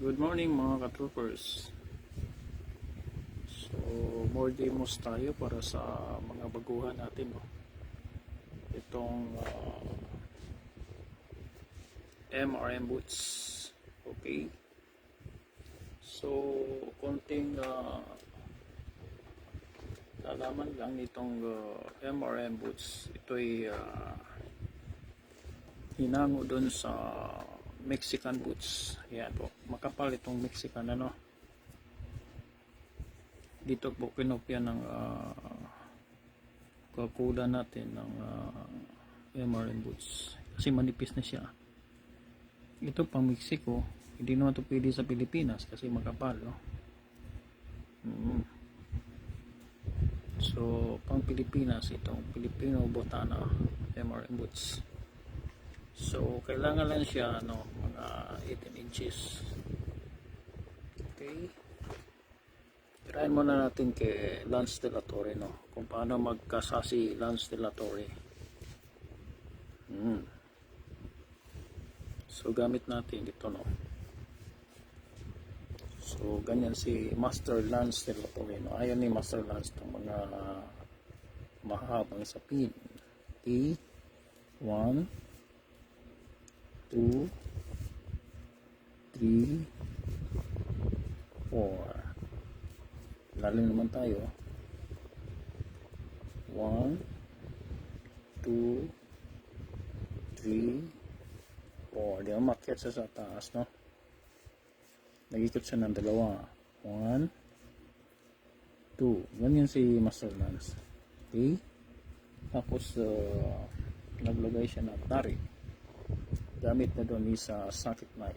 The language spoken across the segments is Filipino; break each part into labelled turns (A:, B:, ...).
A: Good morning mga ka-troopers. So, more demos tayo para sa mga baguhan natin. No? Itong MRM boots. Okay. So, konting lalaman lang nitong MRM boots. Ito'y hinango dun sa Mexican boots. Yan po. Makapal itong Mexican dito po kinopya ng kakuda natin ng MRM boots kasi manipis na siya. Ito pang Mexico, hindi naman ito pwede sa Pilipinas kasi makapal, no? So pang Pilipinas itong Filipino Botana MRM boots. So kailangan lang siya mga 18 inches. Okay. Tirahin muna natin kay Lance De La Torre, no? Kung paano magkasa si Lance De La Torre. So gamit natin ito, no? So ganyan si Master Lance De La Torre, no? Ayaw ni Master Lance itong mga mahabang sapin. Okay. 1 2 3 4. Lalim naman tayo. 1 2 3 4. Di ba makyat sa taas, no? Nag-ikot siya ng dalawa. 1 2. Ganyan si Master Lance. Okay. Tapos naglagay siya ng tarik. Gamit na doon sa socket knife.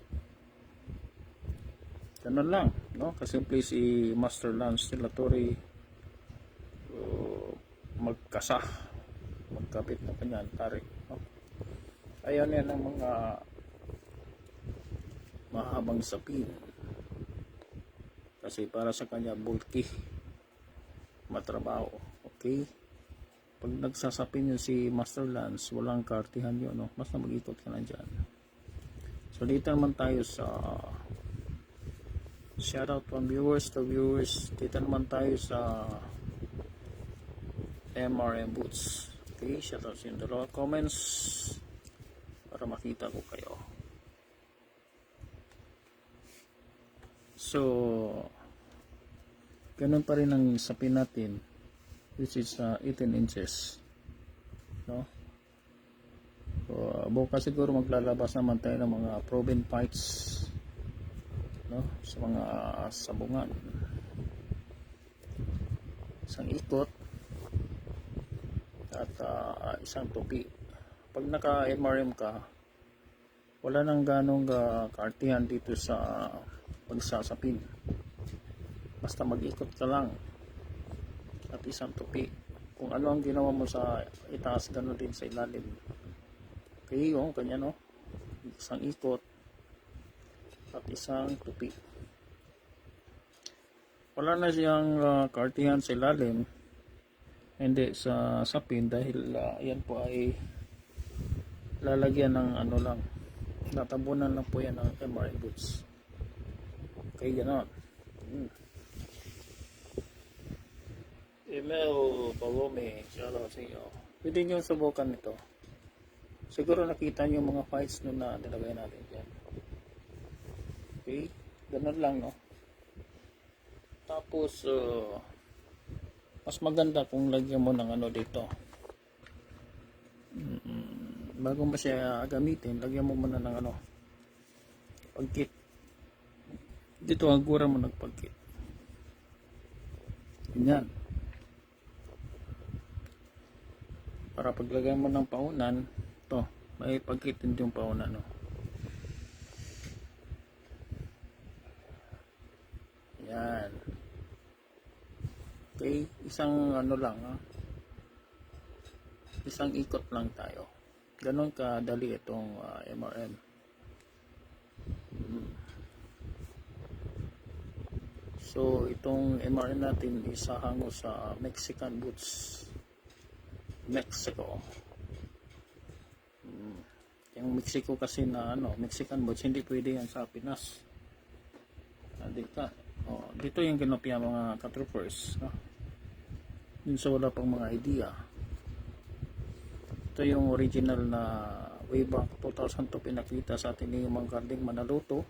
A: Ganun lang, no? Kasimple si Master Lance De La Torre magkasa, magkapit na kanyang tarik, no? Ayan yan ang mga mahabang sapin kasi para sa kanya bulky, matrabaho. Okay. Pag nagsasapin yun si Master Lance, walang kartihan yun, no? Basta mag-ikot ka na dyan. So dito naman tayo sa shoutout from viewers to viewers. Dito naman tayo sa MRM boots. Okay, shoutout sa yung dalawa comments para makita ko kayo. So ganun pa rin ang sapin natin, which is 18 inches, no? So, bukas siguro maglalabas naman tayo ng mga proven fights, no? Sa mga sabungan. Isang ikot at isang tupi. Pag naka MRM ka, wala nang ganong kaartihan dito sa pagsasapin. Basta mag-ikot ka lang at isang tupi. Kung ano ang ginawa mo sa itaas, gano'n din sa ilalim. Okay, kanya, no? Isang ikot at isang tupi. Wala na siyang kaartihan sa ilalim, hindi sa sapin, dahil yan po ay lalagyan ng lang, natabunan lang po yan ng MRM boots. Okay, gano'n. Email Palome, shoutout sa inyo. Pwede nyo subukan ito. Siguro nakita nyo mga fights nun na nilagay natin dyan. Okay, ganun lang, no? Tapos mas maganda kung lagyan mo ng dito. Bago mo siya gamitin, lagyan mo muna ng pagkit. Dito agura mo nagpagkit. Ganyan. Para paglagay mo ng paunan, to, may pagkit din yung paunan, no? Yan. Okay, isang lang, isang ikot lang tayo. Ganon kadali itong MRM. So itong MRM natin isahango sa Mexican boots, Mexico. Yung Mexico kasi na Mexican boots, hindi pwede yan sa Pinas. Dito yung kinopya mga ka-troopers, no? Yun sa wala pang mga idea. Ito yung original na way back 2002 pinakita sa atin ni Mang Karding Manaluto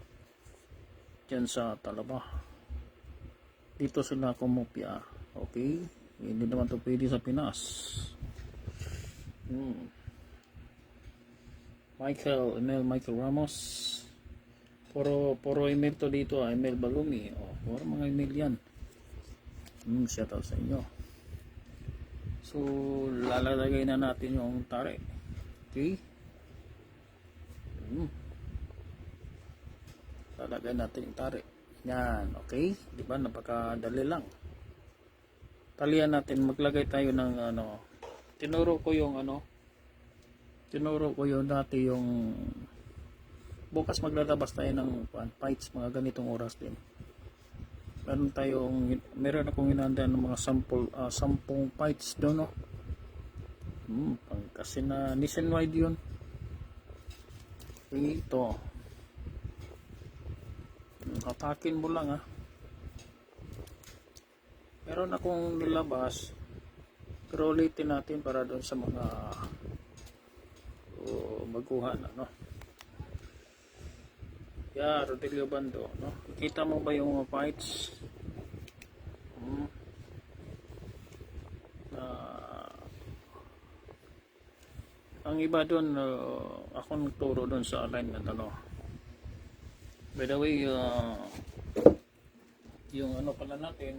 A: dyan sa Talaba. Dito sila kumopya. Okay, hindi naman to pwede sa Pinas. Michael Ramos, puro email to dito, email Balumi, puro mga email yan. Shout out sa inyo. So lalagay na natin yung tare. Okay, lalagay natin yung tare yan. Okay, di ba, napakadali lang. Talian natin, maglagay tayo ng tinuro ko yung dati yung bukas maglalabas tayo ng fights mga ganitong oras din. Meron akong hinanda ng mga sampung fights doon, no? Kasi na nationwide yun. Ito hatakin mo lang, meron akong nilabas, pero ulitin natin para doon sa mga baguhan, Rodelio Bando, no? Kita mo ba yung mga fights? Ang iba doon, ako nagturo doon sa alignment, by the way, yung pala natin,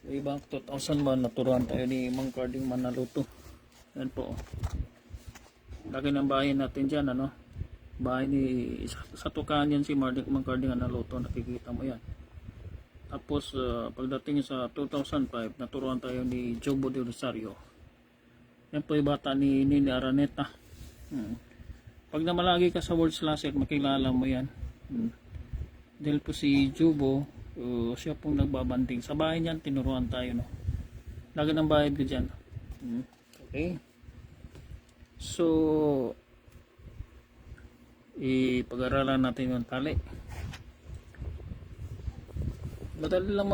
A: ibang 2001 naturuan tayo ni Mang Karding Manaluto. Yan po, laki ng bahay natin dyan, bahay ni sa tukaan yan si Mang Karding Manaluto, nakikita mo yan. Tapos pagdating sa 2005 naturuan tayo ni Jobo de Rosario. Yan po yung bata ni Nini Araneta. Pag namalagi ka sa World Slasher, makilala mo yan. Dahil po si Jobo, siya pong nagbabanding sa bahay niyan, tinuruan tayo, lagi ng bahay ko dyan. Okay, so ipag-aralan natin yung tali. Madali lang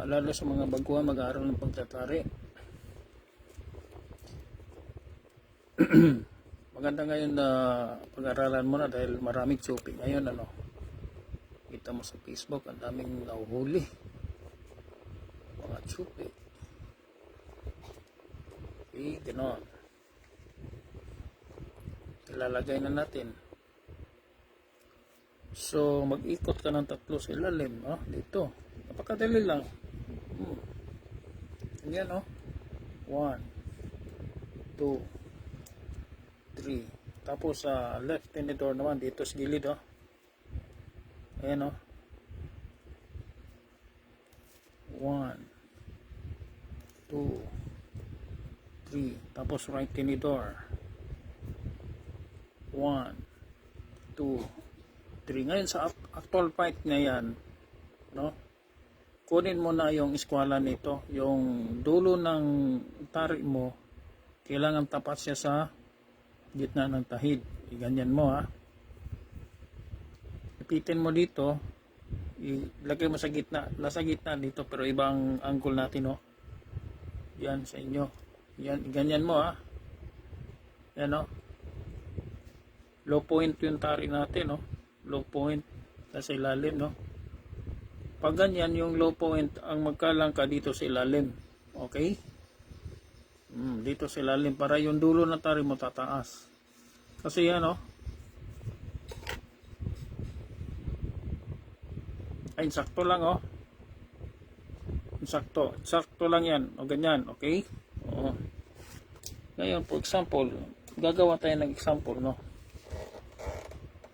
A: lalo sa mga baguhan mag-aaral ng pagtatari. Maganda ngayon na pag-aralan mo na dahil maraming shopping ngayon, kita mo sa Facebook, ang daming nahuhuli mga shopping. Okay, ganoon. Ilalagay na natin. So mag-ikot ka ng 3 sa ilalim, dito. Napakadali lang. Yan, 1 2 3. Tapos sa left tinidor naman dito sa gilid, ayan, 1 2 3. Tapos right tinidor 1 2 3. Ngayon sa actual fight na yan, kunin mo na yung eskwala nito, yung dulo ng tari mo kailangan tapat siya sa gitna ng tahid. Ganyan mo, ipitin mo dito, ilagay mo sa gitna, nasa gitna dito, pero ibang angle natin, yan sa inyo, yan, ganyan mo, yan, low point yung tari natin, low point sa ilalim, pag ganyan yung low point ang magkalangka dito sa ilalim. Okay, dito sa ilalim para yung dulo ng tari mo tataas, kasi yan, ay sakto lang, sakto lang yan, ganyan. Okay, ngayon for example, gagawa tayo ng example,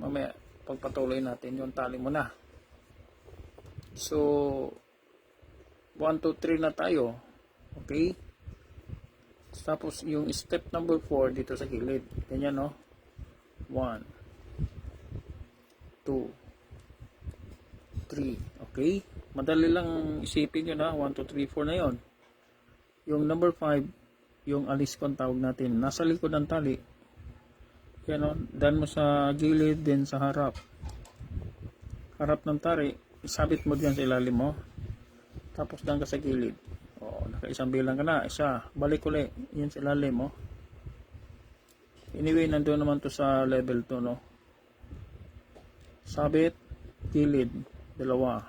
A: mamaya pagpatuloy natin yung tali mo na. So 1 2 3 na tayo. Okay, tapos yung step number 4 dito sa gilid, ganyan, 1 2 3. Okay, madali lang isipin yun, 1 2 3 4 na yon. Yung number 5, yung alis ko ang tawag natin, nasa likod ng tali, yan, dan mo sa gilid din sa harap. harap ng tari, isabit mo dyan sa ilalim mo. Tapos dyan ka sa gilid. O, nakaisang bilang ka na. Isa, balik ulit. Yan sa ilalim mo. Anyway, nandun naman to sa level 2, no? Sabit, gilid, dalawa.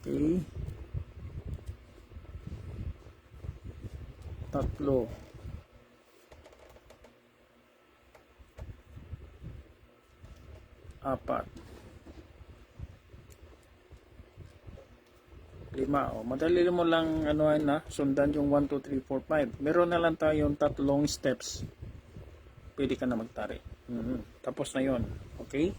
A: Okay. Tatlo. Apat. Lima. O, madali mo lang na, sundan yung 1, 2, 3, 4, 5. Meron na lang tayong tatlong steps. Pwede ka na magtari. Tapos na yon. Okay?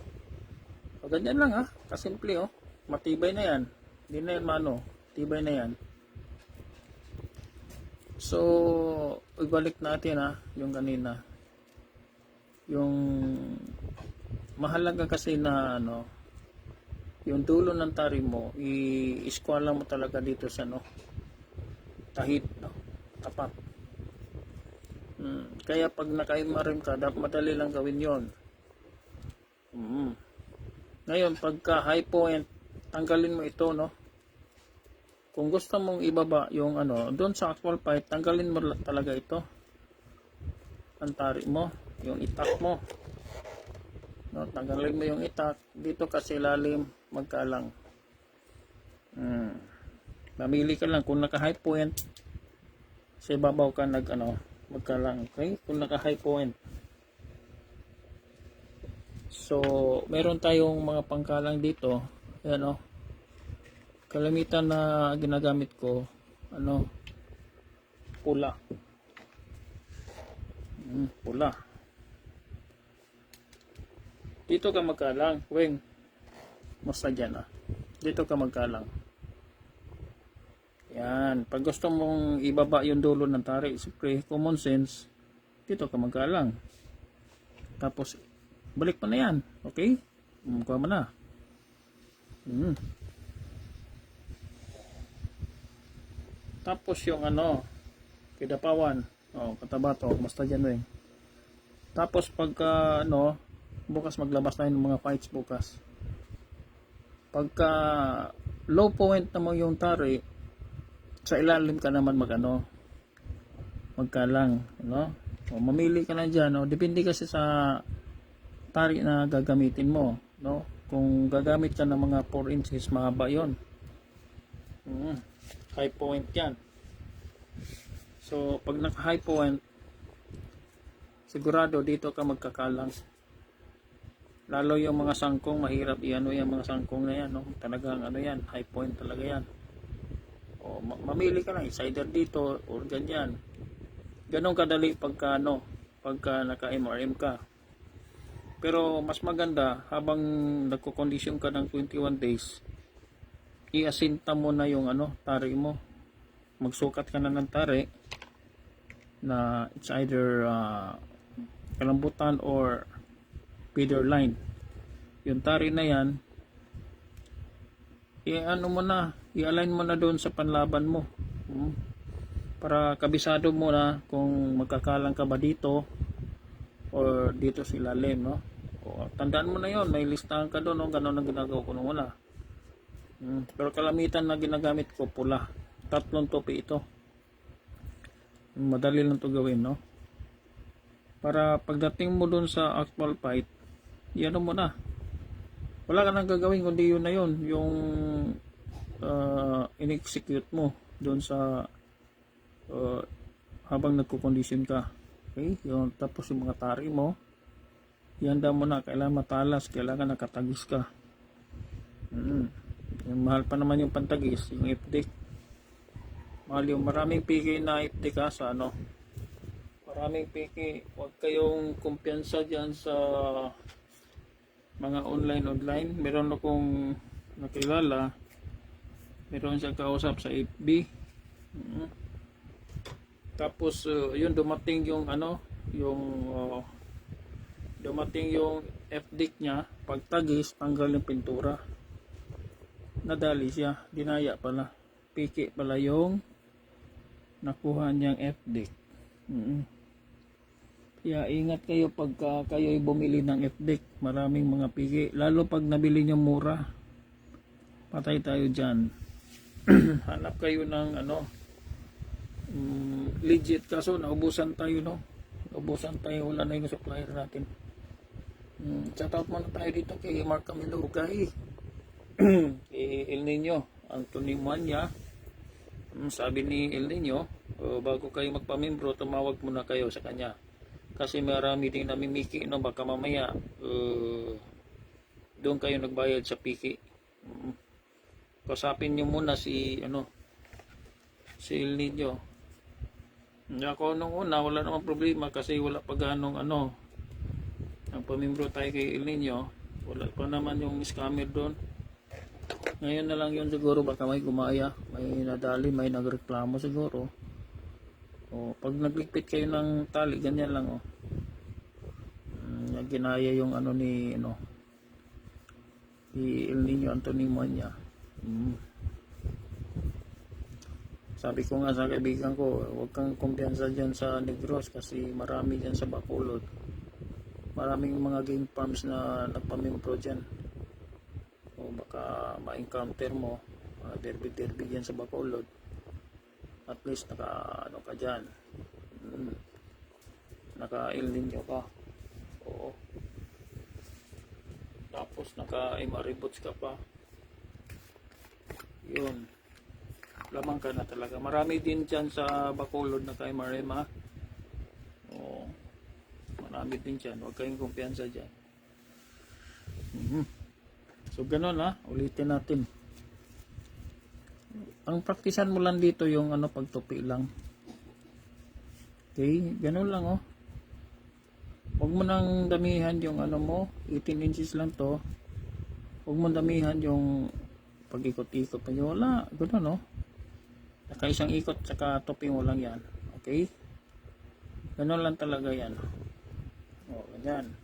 A: O, ganyan lang kasimple matibay na yan. Hindi na yan tibay na yan. So, ibalik natin yung kanina. Yung mahalaga kasi na yung dulo ng tari mo, i-squala mo talaga dito sa tahid, tapat. Kaya pag naka-MRM ka, madali lang gawin yon. Ngayon, pagka high point, tanggalin mo ito, Kung gusto mong ibaba yung doon sa actual fight, tanggalin mo talaga ito. Ang tari mo, yung itak mo. Tanggalin mo yung itak. Dito kasi lalim, magkalang. Mamili ka lang. Kung naka-high point, sa ibabaw ka magkalang. Okay? Kung naka-high point. So, meron tayong mga pangkalang dito. Ayan kalamitan na ginagamit ko pula. Pula. Dito ka magkalang, weng. Basta dyan Dito ka magkalang. Yan. Pag gusto mong ibaba yung dulo ng tari, siyempre, common sense, dito ka magkalang. Tapos, balik mo na yan. Okay? Kuha mo na. Tapos yung kidapawan. Katabato. Basta dyan, weng. Tapos pagka bukas maglabas tayo ng mga fights bukas. Pagka low point naman yung tari, sa ilalim ka naman magkalang, O, mamili ka na diyan, depende kasi sa tari na gagamitin mo, Kung gagamit ka ng mga 4 inches, mahaba 'yon. High point 'yan. So, pag naka-high point, sigurado dito ka magkakalang. Lalo yung mga sangkong, mahirap yung mga sangkong na yan, Talagang yan, high point talaga yan. O, mamili ka lang, either dito or ganyan. Ganon kadali pagka naka-MRM ka. Pero mas maganda, habang nagko-condition ka ng 21 days, iasinta mo na yung tari mo. Magsukat ka na ng tari na it's either kalambutan or feeder line. Yung tari na yan, i-align mo na doon sa panlaban mo. Para kabisado mo na kung magkakalang ka ba dito or dito sa ilalim, O, tandaan mo na yon, may listahan ka doon, Ganon ang ginagawa ko nung wala. Pero kalamitan na ginagamit ko, pula. 3 topi ito. Madali lang to gawin, Para pagdating mo doon sa actual fight, mo na. Wala ka nang gagawin kundi yun na yun, yung in-execute mo doon sa habang nagko-condition ka. Okay? Tapos yung mga tari mo, ihanda mo na, kailangan matalas, kailangan nakatagis ka. Yung mahal pa naman yung pantagis, yung FD. Mahal yung maraming PK na FD ka sa maraming PK. Huwag kayong kumpiyansa dyan sa mga online. Meron akong nakilala, meron siyang kausap sa FB. Tapos yun, dumating yung dumating yung FD niya, pagtagis, tanggal yung pintura. Nadali siya, dinaya pala. PK pala yung nakuha niyang FD. Kaya ingat kayo pagka kayo'y bumili ng FDEC. Maraming mga pigi. Lalo pag nabili nyo mura. Patay tayo dyan. Hanap kayo ng legit. Kaso naubusan tayo, no? Naubusan tayo. Wala na yung supplier natin. Shout out muna tayo dito kay Mark Camilo Ugay. Kay El Nino Anthony Manya. Sabi ni El Nino, bago kayo magpamimbro, tumawag muna kayo sa kanya. Kasi marami din namimiki, no? Baka mamaya doon kayo nagbayad sa piki. Kasapin nyo muna si si El Nino. Ako nung una wala namang problema kasi wala pa ganong nagpamimbro tayo kay El Nino, wala pa naman yung scammer doon. Ngayon na lang yun siguro, baka may gumaya, may nadali, may nagreklamo siguro. Pag nagligpit kayo ng tali, ganyan lang ginaya yung ni El Nino Anthony Manya. Sabi ko nga sa kaibigan ko, huwag kang kumpiyansa dyan sa Negros kasi marami dyan sa Bacolod. Maraming mga game farms na nagpamimpro dyan. Baka ma-encounter mo derby dyan sa Bacolod. At least naka ka dyan, naka El Nino ka. Tapos naka Maribots ka pa. Yun, lamang ka na talaga. Marami din dyan sa Bacolod na kay Marema. Marami din dyan. Huwag kayong kumpiyansa dyan. So ganun ulitin natin. Ang praktisan mo lang dito yung pagtupi lang. Okay, ganun lang Huwag mo nang damihan yung mo, 18 inches lang to. Huwag mo damihan yung pag-ikot-ikot pa nyo. Wala, ganun Saka isang ikot, saka tupi mo lang yan. Okay? Ganun lang talaga yan. Ganyan.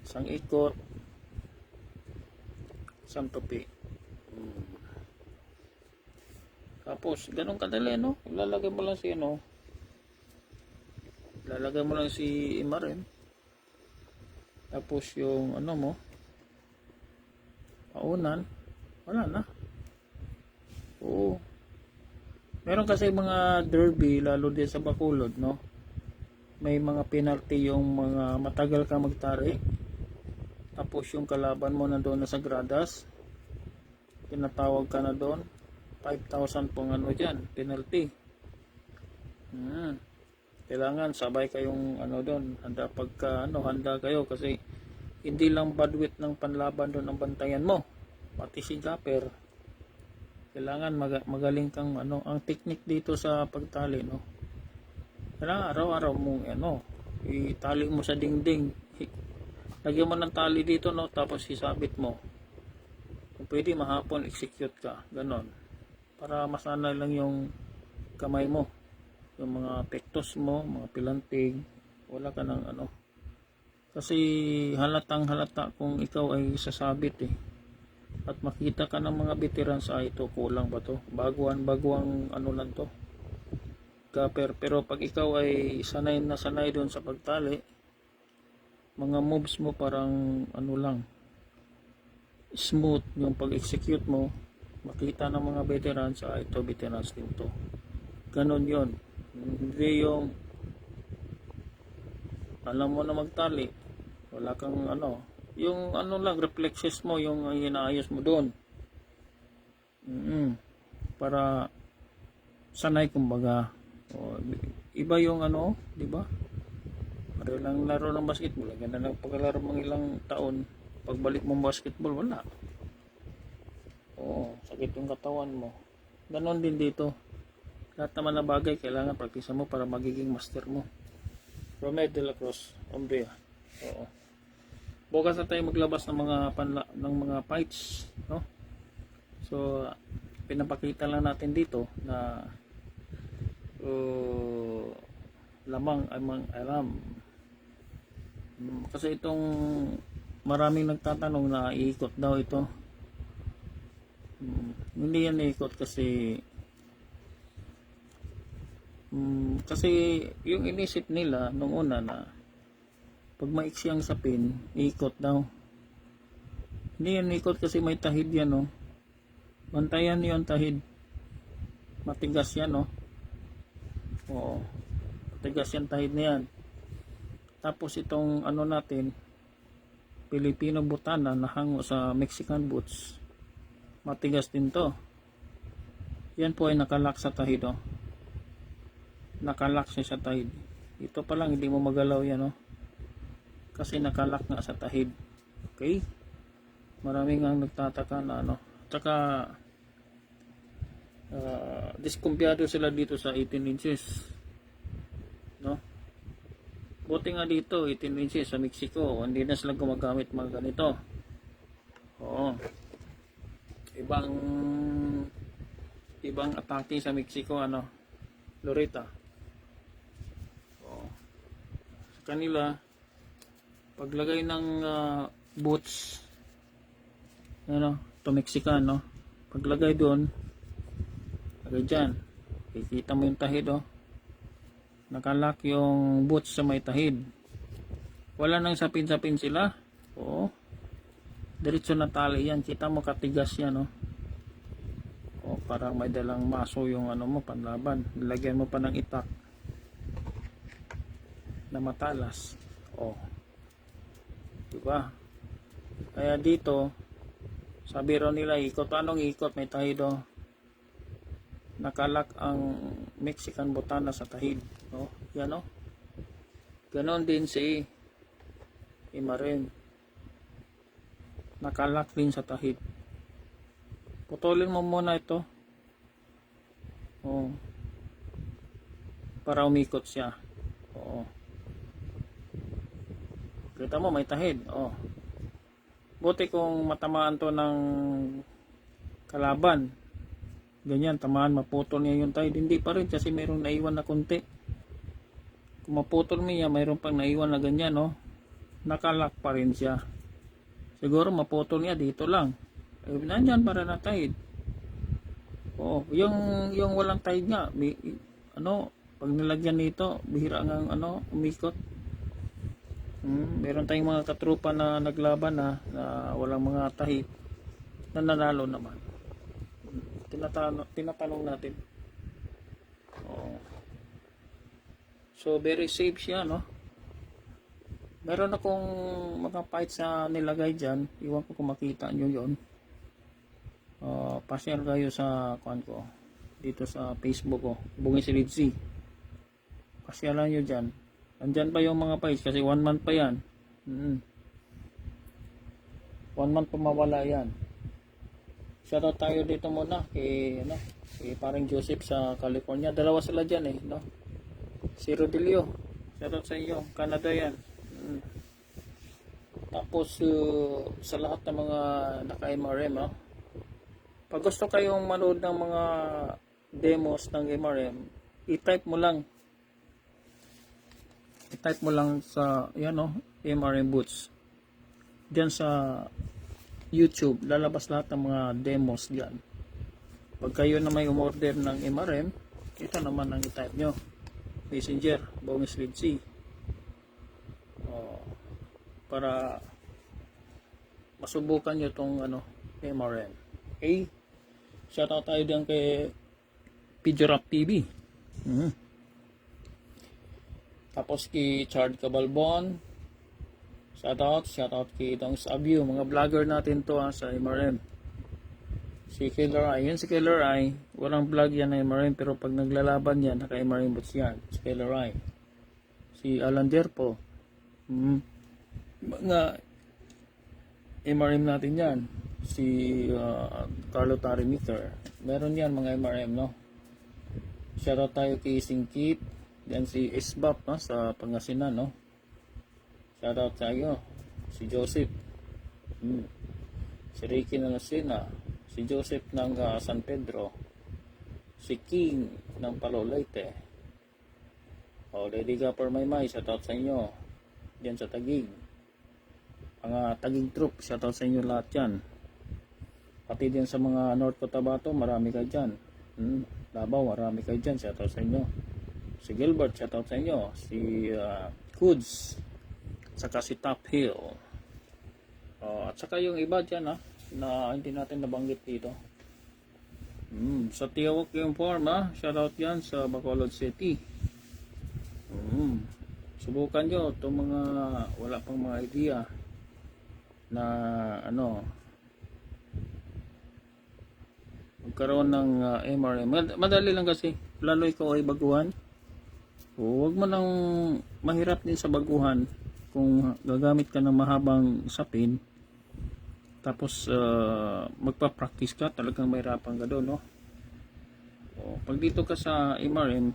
A: Isang ikot, isang tupi. Tapos, ganun kadali, ilalagay mo lang si ilalagay mo lang si MRM. Tapos yung mo, paunan, wala na. Meron kasi mga derby, lalo din sa Bacolod, may mga penalty yung mga matagal ka magtari. Tapos yung kalaban mo nandoon na sa gradas, tinatawag ka na doon, 5,000 pong dyan, penalty. Kailangan sabay kayong doon, handa pagka handa kayo kasi hindi lang badwit ng panlaban doon ang bantayan mo, pati si Japper. Kailangan magaling kang ang technique dito sa pagtali, kailangan araw-araw mong itali mo sa dingding. Lagyan mo ng tali dito, tapos isabit mo. Kung pwede mahapon execute ka, ganon, para masanay lang yung kamay mo, yung mga pektos mo, mga pilantig. Wala ka ng kasi halatang halata kung ikaw ay sasabit at makita ka ng mga veteran sa ito, kulang ba to, baguang lang to, Gapper. Pero pag ikaw ay sanay na sanay doon sa pagtali, mga moves mo parang lang, smooth yung pag-execute mo, makita ng mga veteran sa ito, veterans din to. Ganon yon. Hindi yung alam mo na magtali, wala kang yung lang, reflexes mo yung inaayos mo doon. Para sanay, kumbaga. Iba yung di ba? Para lang laro ng basketball, ganda na paglalaro mga ilang taon, pagbalik mong basketball, wala. Sakit yung katawan mo. Ganon din dito. Lahat naman na bagay kailangan praktisan mo para magiging master mo. Romel de la Cruz, Umbria. Bukas na tayo maglabas ng mga fights, So pinapakita lang natin dito na lamang alam. Kasi itong maraming nagtatanong na iikot daw ito. Hindi yan iikot kasi Kasi yung inisip nila nung una na pag maiksi ang sapin, ikot daw. Hindi yan ikot kasi may tahid yan, oh. Bantayan yon tahid. Matigas yan, oh. Oo. Matigas yan tahid na yan. Tapos itong ano natin, Filipino butana na hango sa Mexican boots. Matigas din to. Yan po ay nakalak sa tahid, oh. Nakalak siya sa tahid. Ito pa lang hindi mo magalaw yan, oh. Kasi nakalak nga sa tahid. Okay? Maraming ang nagtataka na ano. Tsaka diskumpiyado sila dito sa 18 inches. No? Buti nga dito 18 inches sa Mexico, hindi na sila gumagamit mga ganito. Oo. Ibang atake sa Mexico, ano, Loretta. Oo. Sa kanila paglagay ng boots, ano, to Mexican, no? Paglagay doon, lagay dyan, kikita mo yung tahid, oh. Nakalak yung boots sa may tahid. Wala nang sapin-sapin sila. Oo. Diretso na tali yan. Kita mo katigas yan, oh. O, parang may dalang maso yung ano mo, panlaban. Lagyan mo pa ng itak na matalas. O. Diba? Kaya dito, sabi ro nila, ikot. Anong ikot? May tahid, oh. Nakalak ang Mexican botana sa tahid. No? Yan, oh. Ganon din si Imarim. Nakalak din sa tahid. Putulin mo muna ito. Oh. Para umikot siya. Oo. Kita mo may tahid. Oh. Buti kung matamaan to ng kalaban. Ganyan, tamaan, maputol niya yung tahid. Hindi pa rin kasi mayroong naiwan na konti. Kung maputol niya, mayroon pang naiwan na ganyan, no? Nakalak pa rin siya. Siguro maputol niya dito lang. Eh, nandyan para na tahid. Oo, yung walang tahid nga, ano, pag nilagyan nito, bihira nga ano, umikot. Meron tayong mga katrupa na naglaban na walang mga tahid na nanalo naman. Tinatanong natin. Oo. So very safe siya, no? Meron akong mga fights na nilagay dyan. Iwan ko kung makita nyo yun. Pa-share kayo sa kuan ko dito sa Facebook ko, Bungis Ridzi. Pa-share nyo dyan. Andyan pa yung mga fights kasi 1 month pa yan. 1 month pa mawala yan. Shoutout tayo dito muna kay parang Joseph sa California. Dalawa sila dyan, no? Si Rodelio, shoutout sa iyo, Canada yan. Tapos sa lahat ng mga naka-MRM, no? Pag gusto kayong manood ng mga demos ng MRM, i-type mo lang sa MRM Boots diyan sa YouTube. Lalabas lahat ng mga demos diyan. Pag kayo na may umorder ng MRM, ito naman ang i-type nyo, Messenger Bongis Ridzi, para masubukan nyo tong MRM. Okay, shoutout tayo diyan kay Pidgerap TV. Tapos kay Chard Cabalbon, shoutout kay Dong Sabio, mga vlogger natin to sa MRM. Si Killer Eye, yun si Killer Eye, walang vlog yan na MRM, pero pag naglalaban yan, naka MRM boots yan, si Killer Eye. Si Alan Derpo, mga MRM natin yan. Si Carlo Tarimiker, meron yan mga MRM, no? Shoutout tayo kay Singkit. Yan si Isbap, no, sa Pangasinan, no? Shoutout tayo. Si Joseph. Si Ricky Nalasina. Si Joseph ng San Pedro. Si King ng Palolete. Lady Gapper Maymay, shoutout sa inyo. Diyan sa Taguig. Mga Taguig Troop, shoutout sa inyo lahat yan. Pati din sa mga North Cotabato, marami kayo dyan. Davao, marami kayo dyan, shoutout sa inyo. Si Gilbert, shoutout sa inyo. Si Kuds, saka si Top Hill. At saka yung iba dyan na hindi natin nabanggit dito. Sa Tiawak yung farm shoutout yan sa Bacolod City. Subukan nyo itong mga wala pang mga idea na magkaroon ng MRM. Madali lang kasi, lalo ikaw ay baguhan. Huwag mo nang mahirap din sa baguhan kung gagamit ka ng mahabang sapin. Tapos magpa-practice ka, talagang mahirapan ka doon, no? Pag dito ka sa MRM,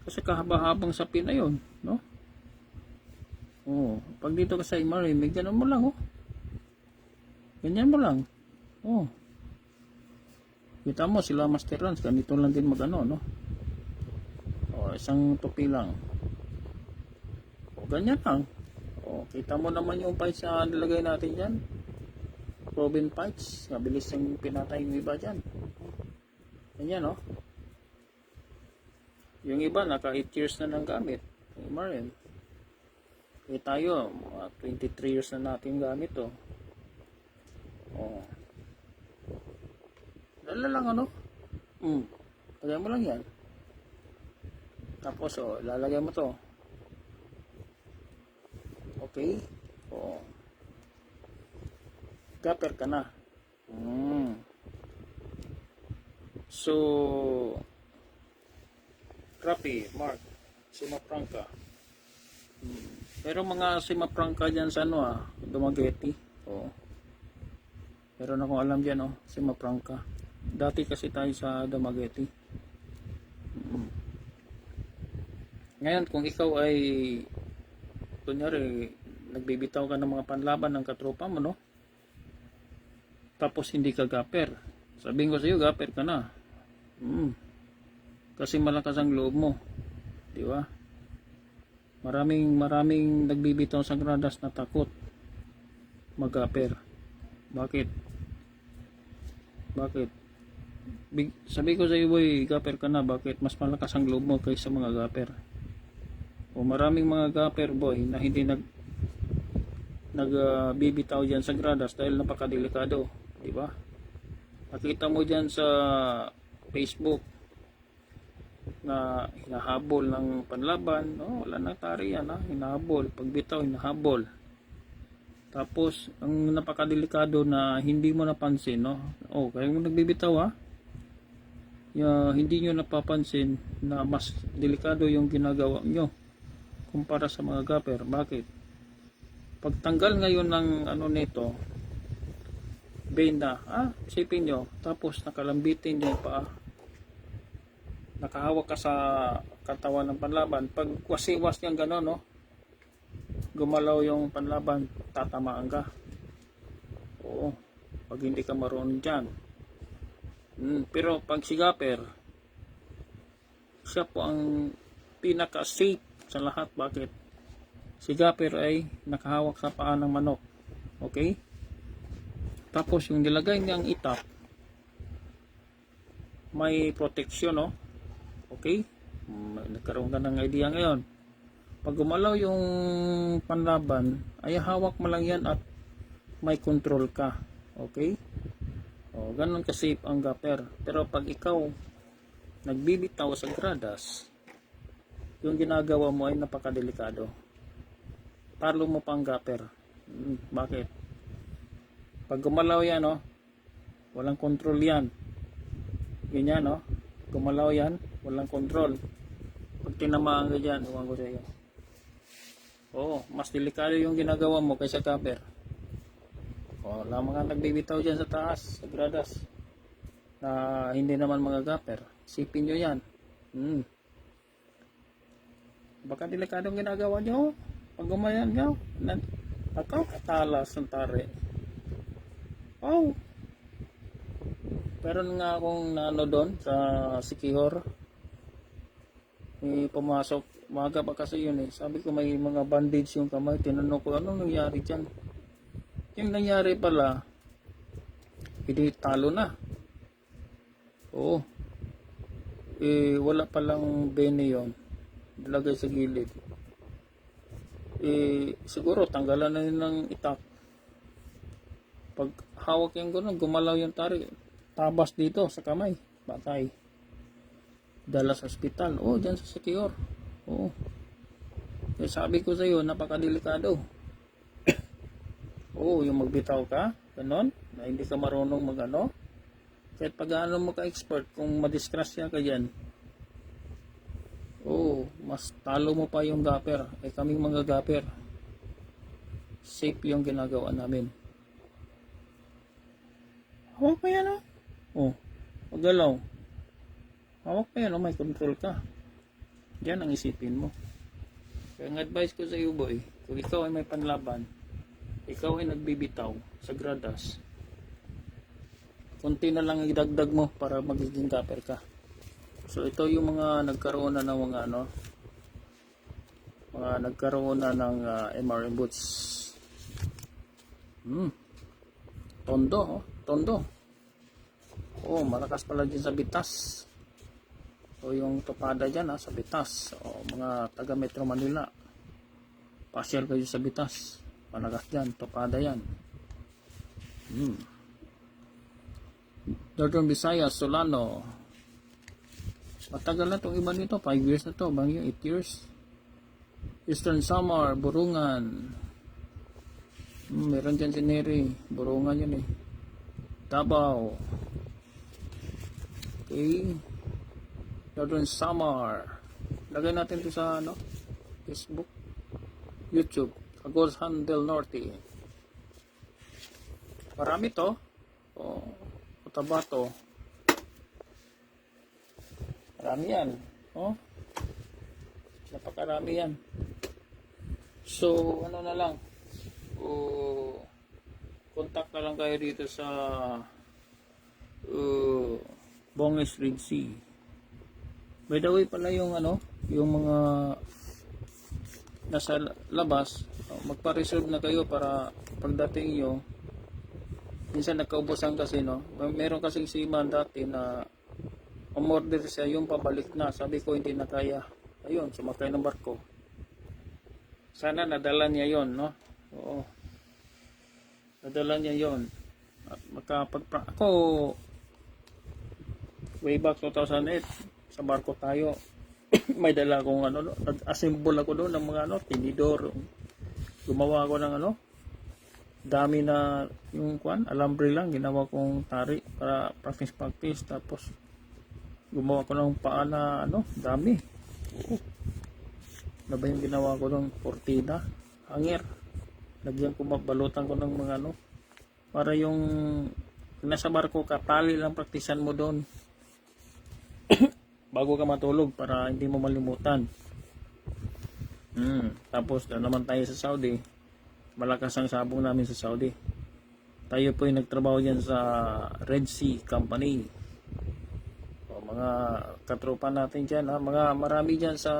A: kasi kahaba-habang sapin na yun, no? Pag dito ka sa MRM, ganyan mo lang, ganyan mo lang. Kita mo sila Master Rans, ganito lang din magano, no? Isang tupi lang. Ganyan lang. Kita mo naman yung fights na nilagay natin dyan. Proven fights. Mabilis yung pinatay yung iba dyan. Ganyan, yung iba, naka 8 years na nang gamit. MRM. Tayo, 23 years na natin gamit, Dala lang, lagay mo lang yan. Tapos, lalagay mo to. Okay? Gapper ka na. So, Crappy, Mark, Simapranca. Pero mga Simapranca dyan sa Dumaguete. Meron akong alam dyan, Simapranca. Dati kasi tayo sa Dumaguete. Ngayon, kung ikaw ay kunyari, nagbibitaw ka ng mga panlaban ng katropa mo, tapos hindi ka gapper. Sabihin ko sa iyo, gapper ka na. Kasi malakas ang loob mo. Di ba? Maraming nagbibitaw sa gradas na takot mag-gapper. Bakit? Sabi ko sa iyo, boy, gapper ka na. Bakit? Mas malakas ang loob mo kaysa mga gapper. Maraming mga gapper, boy, na hindi nagbibitaw dyan sa gradas dahil napakadelikado. Di ba? Nakita mo dyan sa Facebook na hinahabol ng panlaban. Wala nang tari yan, hinahabol. Pagbitaw, hinahabol. Tapos, ang napakadelikado na hindi mo napansin, kayo mo nagbibitaw, hindi nyo napapansin na mas delikado yung ginagawa nyo kumpara sa mga gapper. Bakit? Pagtanggal ngayon ng nito, benda, isipin nyo, tapos nakalambitin nyo pa, nakahawak ka sa katawan ng panlaban, pag wasiwas niyang gano'n, gumalaw yung panlaban, tatamaan ka. Pag hindi ka marunong dyan. Pero pag si gapper, siya po ang pinaka-safe sa lahat. Bakit? Si gapper ay nakahawak sa paa ng manok. Okay? Tapos yung nilagay niyang itak, may protection, Okay? Nagkaroon ka ng idea ngayon. Pag gumalaw yung panlaban, ay hawak mo lang yan at may control ka. Okay? Ganun ka-safe ang gapper. Pero pag ikaw nagbibitaw sa gradas, yung ginagawa mo ay napakadelikado. Talo mo pang gapper. Bakit? Pag gumalaw yan, walang control yan. Ganyan, gumalaw yan, walang control. Pag tinamaan ka dyan, huwag ko sa iyo. Mas delikado yung ginagawa mo kaysa gapper. Lamang ka nagbibitaw dyan sa taas, sa gradas, na hindi naman mga gapper. Sipin nyo yan. Baka delikadong ginagawa nyo. Pag gumayan nyo, katalas ng tari. Pero nga akong doon sa Sikihor, pumasok, maga pa kasi yun sabi ko may mga bandage yung kamay. Tinanong ko, anong nangyari dyan? Yung nangyari pala, hindi talo na. wala palang bene yon, ilagay sa gilid. Siguro tanggalan na yun ng itak. Pag hawak yung gano'n, gumalaw yung tari, tabas dito sa kamay, patay. Dala sa ospital. Dyan sa secure. Kaya sabi ko sa iyo, napakadelikado. Yung magbitaw ka, ganon, na hindi ka marunong magano. Kahit pag-ano mo ka-expert, kung madiskrasya ka dyan, mas talo mo pa yung gapper. Kaming mga gapper, safe yung ginagawa namin. Hawak pa yan, magalaw. Hawak pa yan, may control ka. Diyan ang isipin mo. Kaya ang advice ko sa iyo, boy, kung ikaw ay may panlaban, ikaw ay nagbibitaw sa gradas, konti na lang idagdag mo para magiging gapper ka. So ito yung mga nagkaroon na ng mga nagkaroon na ng MRM boots. Tondo. Malakas pala din sa bitas. Yung topada dyan sa bitas. Mga taga Metro Manila, pasyal kayo sa bitas. Malakas dyan, topada yan. Northern Visayas, Solano. Matagal na itong iba nito, 5 years na to, Bangyo 8 years. Eastern Samar, Burungan. Meron dyan si Neri, Burungan yun Davao. Okay. Northern Samar. Lagay natin ito sa Facebook, YouTube, Agoshan del Norte. Marami to. Cotabato. Marami yan. Napakarami yan. So, ano na lang. Contact na lang kayo dito sa Bonges Red Sea. By the way pala yung yung mga nasa labas, magpa-reserve na kayo para pagdating nyo. Minsan nagkaubusan kasi meron kasing seaman dati na umorder siya yung pabalik na. Sabi ko hindi na kaya. Ayun, sumakay ng barko. Sana nadala niya yon, nadala niya yon. At ako way back 2008 sa barko tayo. May dala akong nag-assemble ako doon ng mga tinidor. Gumawa ako ng dami na yung alambre lang, ginawa kong tari para practice. Tapos gumawa ko ng paa na dami. Ano ba yung ginawa ko ng kortina, hanger. Lagyan ko, balutan ko ng mga para yung nasa barko ka, tali lang praktisan mo doon bago ka matulog para hindi mo malimutan. Tapos na naman tayo sa Saudi. Malakas ang sabong namin sa Saudi. Tayo po yung nagtrabaho dyan sa Red Sea Company. Mga katropa natin dyan, marami dyan sa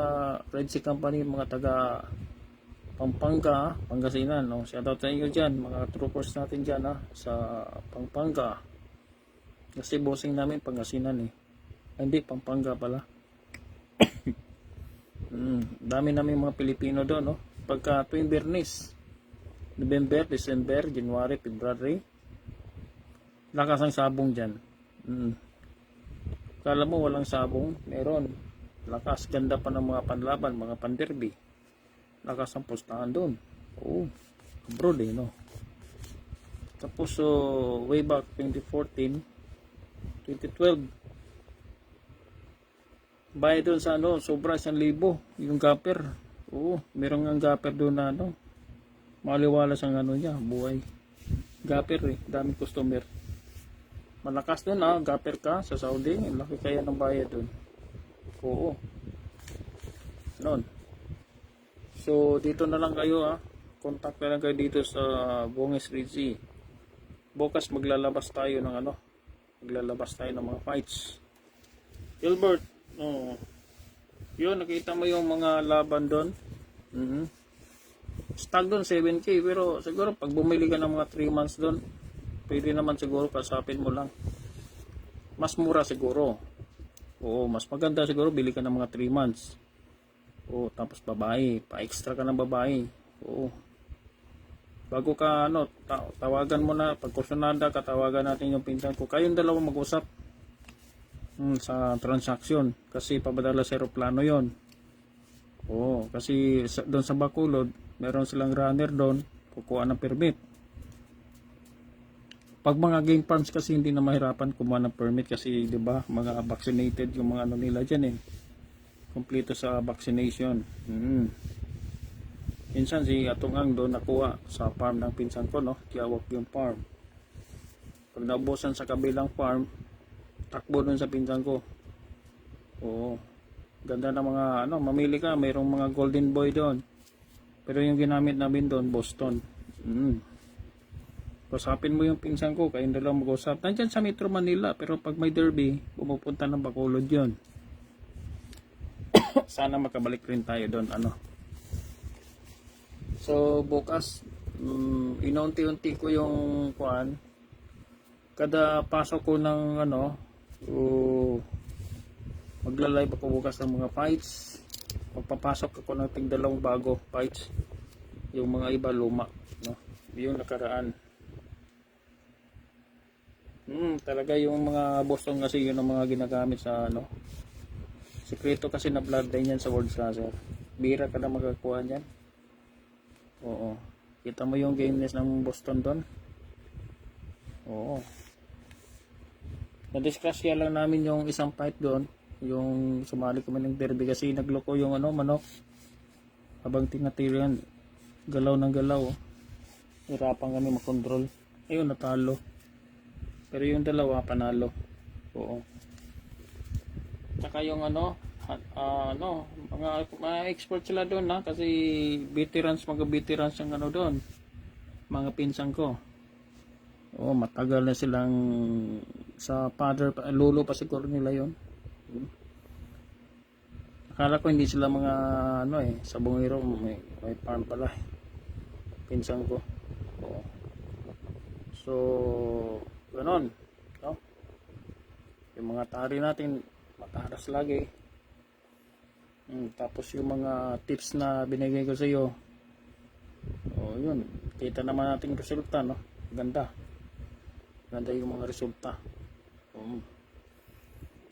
A: Red Sea Company, mga taga Pampanga, Pangasinan. Shoutout sa inyo dyan, mga troopers natin dyan sa Pampanga. Kasi bossing namin Pangasinan hindi, Pampanga pala. Dami namin mga Pilipino doon. Pagka tuwing Biyernes, November, December, January, February, lakas ang sabong dyan. Kala mo walang sabong? Meron. Lakas, ganda pa ng mga panlaban, mga panderby. Lakas ang pustahan doon. Abroad Tapos way back 2014, 2012, bayad doon sa sobra 1,000 yung gapper. Meron nga gapper doon na maliwalas ang niya, buhay. Gapper daming customer. Malakas doon gapper ka sa Saudi, laki kaya ng bayad doon. Noon. So dito na lang kayo contact na lang kayo dito sa Bonges Red Sea. Bukas maglalabas tayo ng mga fights. Gilbert, yun, nakita mo yung mga laban doon. Stag doon 7K, pero siguro pag bumili ka ng mga 3 months doon, pwede naman siguro kasapin mo lang. Mas mura siguro. Oo, mas maganda siguro bili ka ng mga 3 months. Oo, tapos babae, pa-extra ka ng babae. Oo. Bago ka tawagan mo na, pag kursunada ka, tawagan natin yung pinsan ko. Kayong dalawa mag-usap sa transaction kasi papadala sa aeroplano yon. Oo, kasi doon sa Bacolod, meron silang runner doon, kukuha ng permit. Pag mga game farms kasi hindi na mahirapan kumuha ng permit kasi 'di ba, mga vaccinated yung mga nila diyan eh. Kompleto sa vaccination. Minsan si Atungang doon nakuha sa farm ng pinsan ko, no? Tiawak yung farm. Pag naubusan sa kabilang farm, takbo doon sa pinsan ko. Oo. Ganda ng mga mamili ka, mayroong mga golden boy doon. Pero yung ginamit namin doon, Boston. Usapin mo yung pinsan ko, kayong dalawa mag-usap. Nandyan sa Metro Manila, pero pag may derby, pumupunta ng Bacolod yon. Sana makabalik rin tayo doon, So, bukas, inaunti-unti ko yung kuan. Kada pasok ko ng magla-live ako bukas ng mga fights. Magpapasok ako ng tig-dalawang bago fights. Yung mga iba luma, no? Yung nakaraan. Talaga yung mga Boston kasi yun ang mga ginagamit sa Sekreto kasi na bloodline yan sa World Slasher. Bira ka na magkakuha niyan. Oo. Kita mo yung gameness ng Boston doon? Oo. Na-discuss lang namin yung isang fight doon. Yung sumali kami ng derby kasi nagloko yung manok. Habang tinatirian, galaw ng galaw. Hirapan kami makontrol. Ayun, natalo. Pero yung dalawa panalo. Oo. Tsaka yung mga expert sila doon kasi mga veterans yung doon. Mga pinsan ko. Oo, matagal na silang sa lolo pa siguro nila yon. Akala ko hindi sila mga sa Bungiro may farm pala. Pinsan ko. Oo. So, ganon, no? Yung mga tari natin mataras lagi. Tapos yung mga tips na binigay ko sa iyo, yun, kita naman natin resulta, no? Ganda yung mga resulta.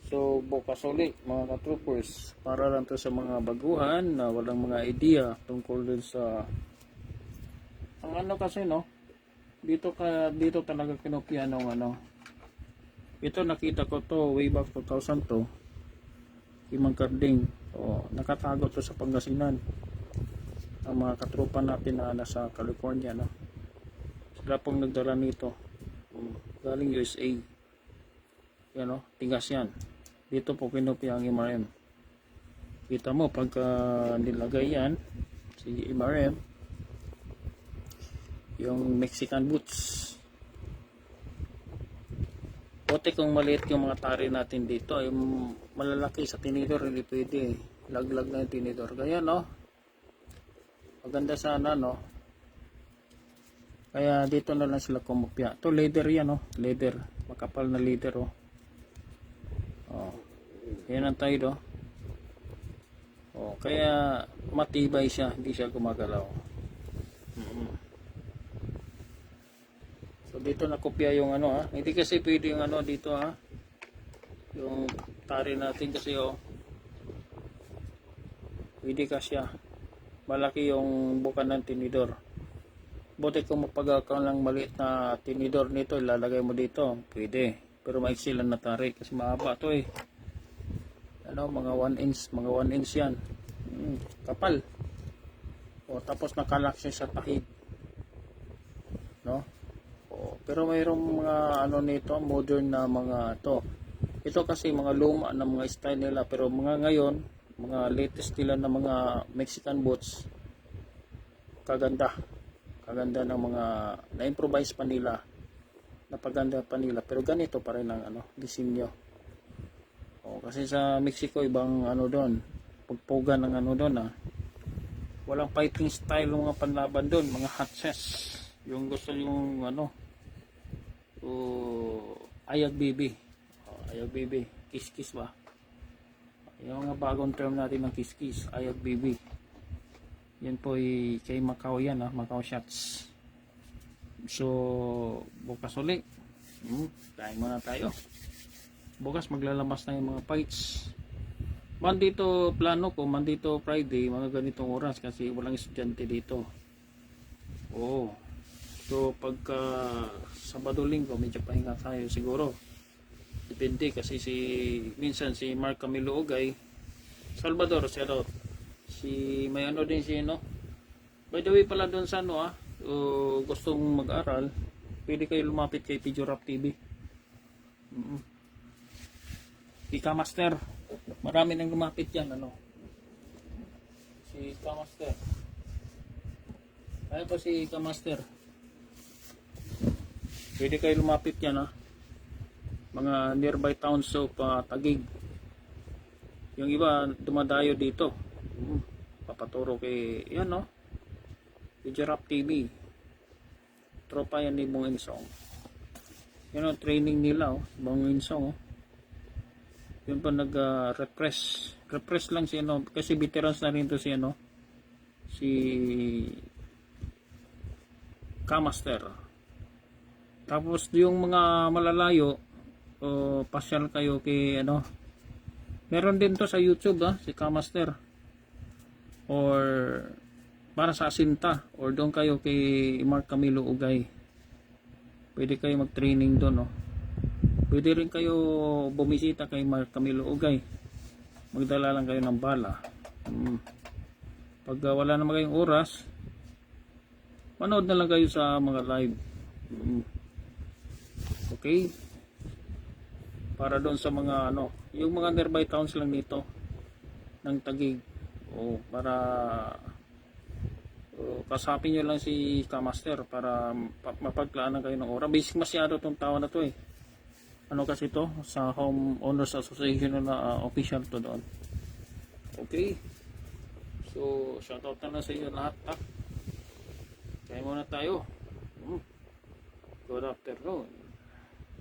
A: So bukas ulit mga ka-troopers, para lang to sa mga baguhan na walang mga idea tungkol dun sa ang kasi dito talaga kinopya ng ito. Nakita ko to way back 2002 Imang Karding. Nakatago to sa Pangasinan ang mga katropa natin na nasa California, sila pong nagdala nito galing USA. Yan, tigas yan. Dito po kinopya ang MRM. Kita mo pagka nilagay yan si MRM, yung Mexican boots. Buti kung maliit yung mga tari natin dito, yung malalaki sa tinidor hindi pwede. Laglag na yung tinidor. Kaya maganda sana Kaya dito na lang sila kumupya. Ito leather yan leather. Makapal na leather Yan ang tayo kaya matibay siya, hindi siya gumagalaw. So dito nakopya yung hindi kasi pwede yung dito yung tari natin kasi pwede kasi malaki yung buka ng tinidor. Buti kung mapagkakaroon lang maliit na tinidor nito, ilalagay mo dito, pwede. Pero maiksi lang na tari kasi mahaba to mga 1 inch yan. Kapal. Tapos nakalak siya sa tahid, pero mayroong mga nito, modern na mga ito kasi mga luma na mga style nila, pero mga ngayon, mga latest nila na mga Mexican boots, kaganda ng mga na-improvise pa nila, napaganda pa nila, pero ganito pa rin ang disenyo. Kasi sa Mexico ibang doon, pagpugan ng doon walang fighting style ng mga panlaban doon, mga hatches, yung gusto yung ayag bibi, kiss ba, Yung mga bagong term natin ng kiss-kiss, ayag baby. Yan po ay kay Macau yan, Macau shots. So, bukas ulit. Kain muna tayo. Bukas maglalabas na yung mga fights. Monday to plano ko, Monday to Friday, mga ganitong oras kasi walang estudyante dito. Oo. So, pagka Sabado Linggo, medyo pahinga tayo siguro. Depende kasi minsan si Mark Camilo Ugay, Salvador, si may ano din si no. By the way pala doon sa gustong mag-aral, pwede kayo lumapit kay Pidurap TV. Ika Master, marami nang lumapit yan si Ika Master. Ayun po si Ika Master. Pwede kayo lumapit yan mga nearby towns of Taguig. Yung iba dumadayo dito. Papaturo kay yan Pidurap TV. Tropa yan ni Bong Insong. Yan training nila Bong Insong Yun pa repress lang si kasi veterans na rin to si Kamaster. Tapos yung mga malalayo pasyal kayo kay meron din to sa YouTube si Kamaster, or para sa Asinta, or doon kayo kay Mark Camilo Ugay, pwede kayo mag training doon pwede rin kayo bumisita kay Mark Camilo Ugay, magdala lang kayo ng bala. Pag wala naman kayong oras, manood na lang kayo sa mga live. Okay, para doon sa mga yung mga nearby towns lang dito ng Taguig, para kasapin nyo lang si Kamaster para mapaglaan kayo ng oras. Basic masyado tong tao na to kasi to sa Home Owners Association na official to doon. Okay, so shoutout na sa inyo lahat kaya muna tayo. Good afternoon.